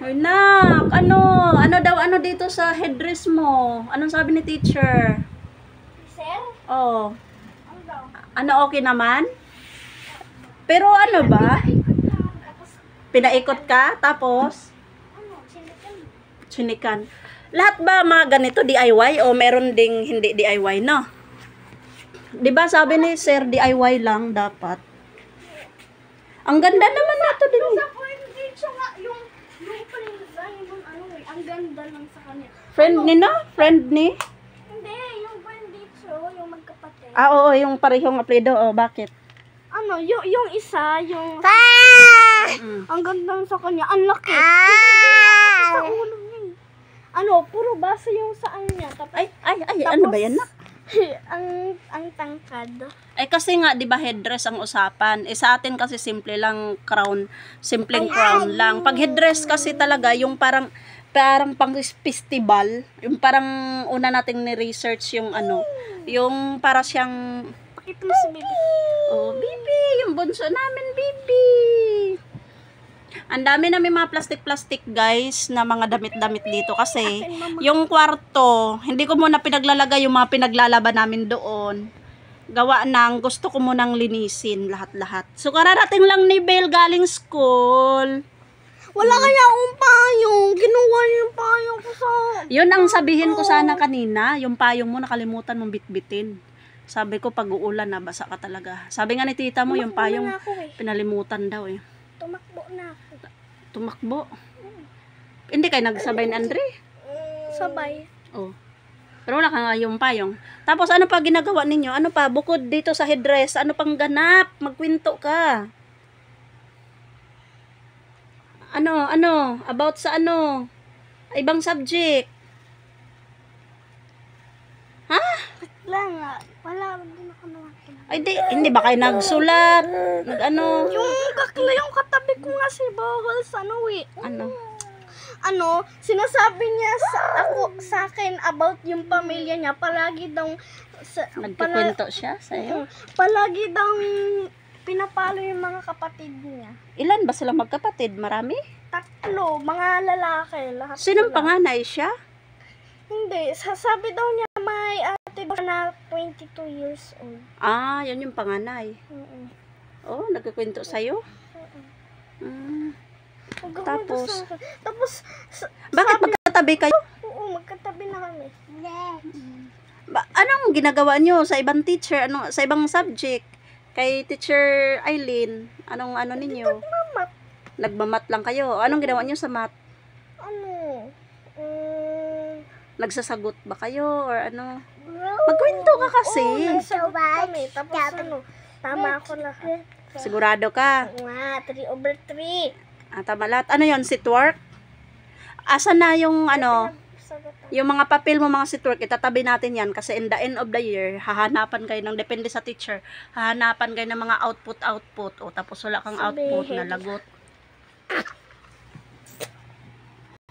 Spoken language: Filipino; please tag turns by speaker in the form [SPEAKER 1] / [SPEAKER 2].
[SPEAKER 1] Ay, nak, ano daw, dito sa headdress mo? Anong sabi ni teacher?
[SPEAKER 2] Sir?
[SPEAKER 1] Oh,
[SPEAKER 2] Ano daw?
[SPEAKER 1] ano, okay naman? Pero ano ba? Pinaikot ka, tapos
[SPEAKER 2] Ano? Sinikan.
[SPEAKER 1] sinikan. Lahat ba mga ganito DIY o meron ding hindi DIY, no? 'Di ba sabi ni Sir DIY lang dapat. Ang ganda naman nito din.
[SPEAKER 2] Sa point dito nga, yung design yung ano eh, ang ganda lang sa kanya.
[SPEAKER 1] Friend ni na? Friend ni?
[SPEAKER 2] Hindi, yung point dito, yung magkapatid.
[SPEAKER 1] Ah, oo, yung parehong apelyido. Oh, bakit?
[SPEAKER 2] Ano, yung isa, yung...
[SPEAKER 1] Mm.
[SPEAKER 2] Ang ganda sa kanya, ang laki. Sa ulo niya eh. Ano, puro basa yung saan niya. Tapos,
[SPEAKER 1] Ay, ano ba yan, nak?
[SPEAKER 2] ang tangkad.
[SPEAKER 1] Ay kasi nga 'di ba headdress ang usapan. Eh sa atin kasi simple lang crown, simpleng crown lang. Pag headdress kasi talaga yung parang pang festival, yung parang una nating ni-research yung ano, yung para siyang
[SPEAKER 2] Pakita mo si baby.
[SPEAKER 1] oh, bibi, yung bunso namin, bibi. Ang dami namin mga plastic guys na mga damit-damit dito kasi yung kwarto, hindi ko muna pinaglalagay yung mga pinaglalaban namin doon. Gawa ng gusto ko munang linisin lahat-lahat. So kararating lang ni Belle galing school.
[SPEAKER 2] Wala kaya akong payong. Kinuha niya yung payong ko sa...
[SPEAKER 1] Yun ang sabihin ko sana kanina, yung payong mo nakalimutan mong bitbitin. Sabi ko pag uulan na basa ka talaga. Sabi nga ni tita mo yung payong pinalimutan daw eh.
[SPEAKER 2] Tumakbo na ako.
[SPEAKER 1] Tumakbo. Hindi kayo nagsabay ni Andre?
[SPEAKER 2] Sabay.
[SPEAKER 1] Oh. Pero wala ka nga yung payong. Tapos ano pa ginagawa ninyo? Ano pa? Bukod dito sa headdress, ano pang ganap? Magkwento ka. Ano? About sa ano? Ibang subject. Ha?
[SPEAKER 2] Wala din ako naman.
[SPEAKER 1] Ay, hindi ba kayo nagsulat? Nag-ano?
[SPEAKER 2] Yung katabi ko nga si Bawal sa ano eh.
[SPEAKER 1] Ano?
[SPEAKER 2] Sinasabi niya sa akin about yung pamilya niya. Palagi daw
[SPEAKER 1] Nagkikwento siya sa'yo?
[SPEAKER 2] palagi daw pinapalo yung mga kapatid niya.
[SPEAKER 1] Ilan ba sila magkapatid? Marami?
[SPEAKER 2] 3, mga lalaki. Lahat
[SPEAKER 1] Sinong
[SPEAKER 2] sila.
[SPEAKER 1] panganay siya?
[SPEAKER 2] Hindi. Sabi daw niya may ate daw na 22 years old.
[SPEAKER 1] Ah, yun yung panganay.
[SPEAKER 2] Mm-mm.
[SPEAKER 1] Oh, nagkikwento sa'yo? Tapos?
[SPEAKER 2] Tapos,
[SPEAKER 1] Bakit magkatabi kayo?
[SPEAKER 2] oo, magkatabi na kami.
[SPEAKER 1] Anong ginagawa nyo sa ibang teacher? Sa ibang subject? Kay Teacher Eileen, anong ninyo?
[SPEAKER 2] Mamat.
[SPEAKER 1] Nagmamat lang kayo. Anong ginawa nyo sa math?
[SPEAKER 2] Ano?
[SPEAKER 1] Nagsasagot ba kayo? Or ano? Magkwento ka kasi.
[SPEAKER 2] Nagsagot kami. Tapos tama ako lahat.
[SPEAKER 1] Sigurado ka?
[SPEAKER 2] 3/3.
[SPEAKER 1] Tama lahat. Ano yon Sitwork? Asan na yung yung mga papel mo, mga sitwork, itatabi natin yan kasi in the end of the year, hahanapan kayo ng, depende sa teacher, hahanapan kayo ng mga output, o tapos wala kang output na lagot.